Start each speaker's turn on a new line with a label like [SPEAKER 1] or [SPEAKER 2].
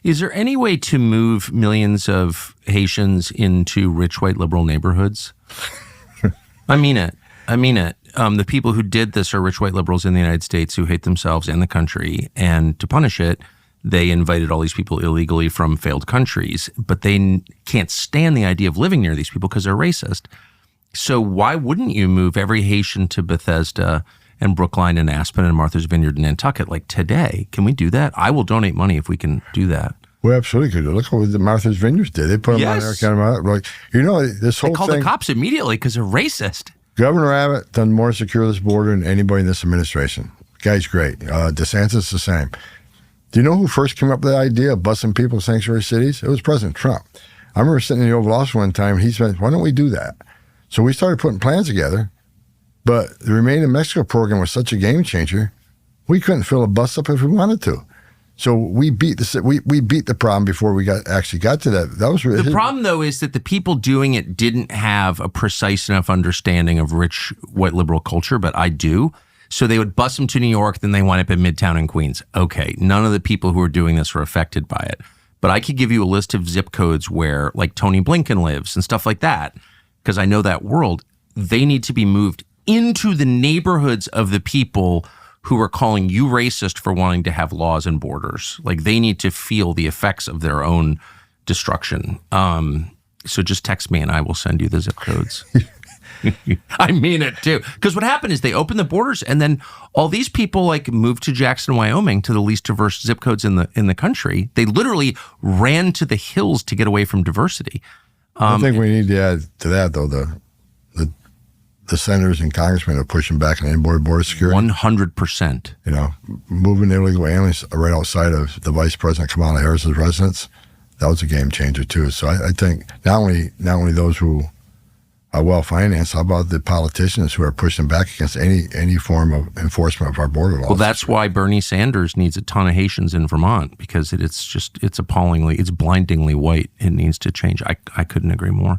[SPEAKER 1] Is there any way to move millions of Haitians into rich white liberal neighborhoods? I mean it. The people who did this are rich white liberals in the United States who hate themselves and the country. And to punish it, they invited all these people illegally from failed countries. But they can't stand the idea of living near these people because they're racist. So why wouldn't you move every Haitian to Bethesda and Brookline and Aspen and Martha's Vineyard and Nantucket like today? Can we do that? I will donate money if we can do that.
[SPEAKER 2] We absolutely could. Look what the Martha's Vineyards did. They put them on there. Like, this whole thing.
[SPEAKER 1] They called the cops immediately because they're racist.
[SPEAKER 2] Governor Abbott done more to secure this border than anybody in this administration. Guy's great. DeSantis the same. Do you know who first came up with the idea of busing people to sanctuary cities? It was President Trump. I remember sitting in the Oval Office one time, and he said, why don't we do that? So we started putting plans together, but the Remain in Mexico program was such a game changer, we couldn't fill a bus up if we wanted to. So we beat the problem before we actually got to that. That was really
[SPEAKER 1] the problem, though, is that the people doing it didn't have a precise enough understanding of rich white liberal culture, but I do. So they would bus them to New York, then they wind up in Midtown and Queens. Okay, none of the people who are doing this were affected by it. But I could give you a list of zip codes where, like, Tony Blinken lives and stuff like that, because I know that world. They need to be moved into the neighborhoods of the people who are calling you racist for wanting to have laws and borders. Like, they need to feel the effects of their own destruction. So just text me and I will send you the zip codes. I mean it too. Because what happened is they opened the borders and then all these people like moved to Jackson, Wyoming, to the least diverse zip codes in the country. They literally ran to the hills to get away from diversity.
[SPEAKER 2] I think we need to add to that, though, the senators and congressmen are pushing back on inboard border security.
[SPEAKER 1] 100%.
[SPEAKER 2] You know, moving illegal aliens right outside of the Vice President Kamala Harris's residence, that was a game changer too. So I think not only those who are well financed, how about the politicians who are pushing back against any form of enforcement of our border laws?
[SPEAKER 1] Well, that's why Bernie Sanders needs a ton of Haitians in Vermont, because it's blindingly white. It needs to change. I couldn't agree more.